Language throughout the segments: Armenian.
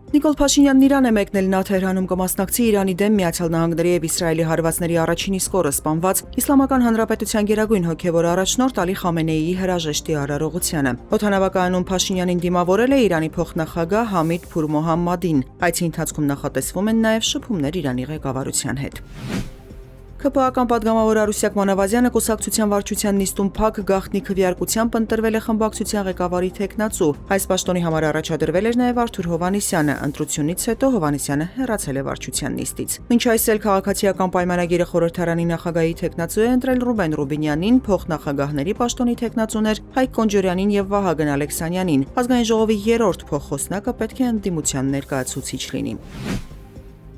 Նիկոլ Փաշինյանն Իրան է մեկնել, նա Թեհրանում կմասնակցի Իրանի դեմ Միացյալ Նահանգների եւ Իսրայելի հարվածների առաջին իսկ օրը սպանված Իսլամական Հանրապետության գերագույն հոգեւոր առաջնորդ Ալի Խամենեիի հրաժեշտի արարողությանը։ Օդանավակայանում Փաշինյանին դիմավորել է Իրանի փոխնախագահ Համիդ Փուր Մոհամմադին։ Այցի ընթացքում նախատեսվում են նաեւ շփումներ Իրանի ղեկավարության հետ։ ՔՊԱ-ական պատգամավոր Արուսյակ Մանավազյանը կուսակցության վարչության նիստում փակ գաղտնի քվեարկությամբ ընտրվել է խմբակցության ղեկավարի թեկնածու։ Այս պաշտոնի համար առաջադրվել էր նաև Արթուր Հովհաննիսյանը։ Ընտրությունից հետո Հովհաննիսյանը հեռացել է վարչության նիստից։ Մինչ այս էլ քաղաքացիական պայմանագիրը խորհրդարանի նախագահի թեկնածու է ընտրել Ռուբեն Ռուբինյանին, փոխնախագահների պաշտոնի թեկնածուներ Հայկ Կոնջորյանին եւ Վահագն Ալեքսանյանին։ Ազգային ժողովի երրորդ փոխխոսնակը պետք է ընդդիմության ներկայացուցիչ լինի։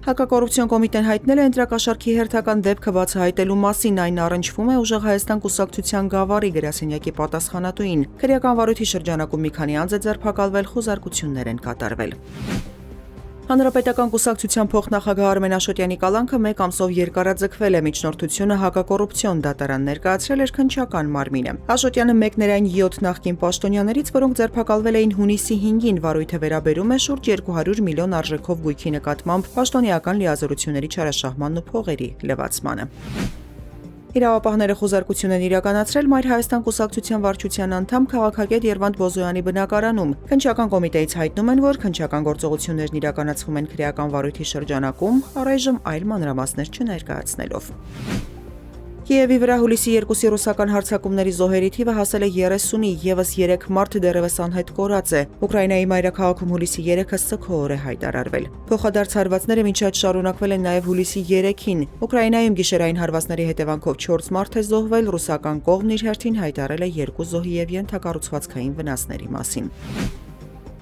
Հակակոռուպցիոն կոմիտեն հայտնել է ընտրակաշառքի հերթական դեպքը բացահայտելու մասին, այն առնչվում է Ուժեղ Հայաստան կուսակցության գավառի գրասենյակի պատասխանատուին։ Քրեական վարույթի շրջանակում մի քանի անձ է ձերբակալվել, խոզարկություններ են կատարվել։ Հանրապետական կուսակցության փոխնախագահ Արմեն Աշոտյանի կալանքը 1 ամսով երկարաձգվել է, միջնորդությունը հակակոռուպցիոն դատարան ներկայացրել էր քննչական մարմինը։ Աշոտյանը մեկն էր այն 7 նախկին պաշտոնյաներից, որոնք ձերբակալվել էին հունիսի 5-ին, վարույթը վերաբերում է շուրջ 200 միլիոն արժեքով գույքի նկատմամբ պաշտոնեական լիազորությունների չարաշահմանն ու փողերի լվացմանը։ Իրավապահները խոզարկություն են իրականացրել Մայր Հայաստան կուսակցության վարչության անդամ քաղաքագետ Երվանդ Բոզոյանի բնակարանում։ Քննչական կոմիտեից հայտնում են, որ քննչական գործողություններն իրականացվում են քրեական վարույթի շրջանակում, առայժմ այլ մանրամասներ չներկայացնելով։ Կիևի վրա հուլիսի 2-ի ռուսական հարձակումների զոհերի թիվը հասել է 30-ի, եւս 3 մարդ դեռևս անհետ կորած է։ Ուկրաինայի մայրաքաղաքում հուլիսի 3-ը սգո օր է հայտարարվել։ Փոխադարձ հարվածները մինչ այդ շարունակվել են նաեւ հուլիսի 3-ին։ Ուկրաինայում գիշերային հարվածների հետևանքով 4 մարդ է զոհվել, ռուսական կողմն իր հերթին հայտարարել է 2 զոհի եւ ենթակառուցվածքային վնասների մասին։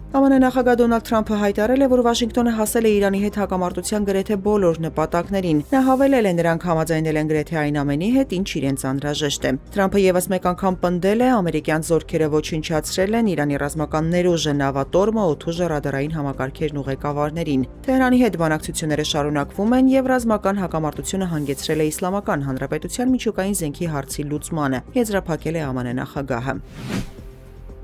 ԱՄՆ նախագահ Դոնալդ Թրամփը հայտարարել է, որ Վաշինգտոնը հասել է Իրանի հետ հակամարտության գրեթե բոլոր նպատակներին։ Նա հավելել է, նրանք համաձայնել են գրեթե այն ամենի հետ, ինչ իրենց անհրաժեշտ է։ Թրամփը եւս մեկ անգամ պնդել է, ամերիկյան զորքերը ոչնչացրել են Իրանի ռազմական ներուժը, նավատորմը, օդուժը, ռադարային համակարգերն ու ղեկավարներին։ Թեհրանի հետ բանակցությունները շարունակվում են եւ ռազմական հակամարտությունը հանգեցրել է Իսլամական Հանրապետության միջուկային զենքի հարցի լուծմանը, եզրափակել է ԱՄՆ նախագահը։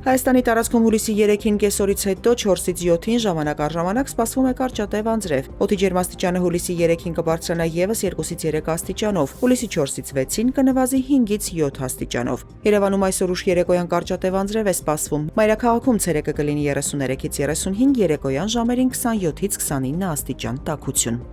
Հայաստանի տարածքում հուլիսի 3-ին կեսօրից հետո 4-ից 7-ին ժամանակ առ ժամանակ սպասվում է կարճատև անձրև։ Օդի ջերմաստիճանը հուլիսի 3-ին կբարձրանա եւս 2-ից 3 աստիճանով, հուլիսի 4-ից 6-ին կնվազի 5-ից 7 աստիճանով։ Երևանում այսօր ուշ երեկոյան կարճատև անձրև է սպասվում։ Մայրաքաղաքում ցերեկը կլինի 33-ից 35, երեկոյան ժամերին 27-ից 29 աստիճան տաքություն։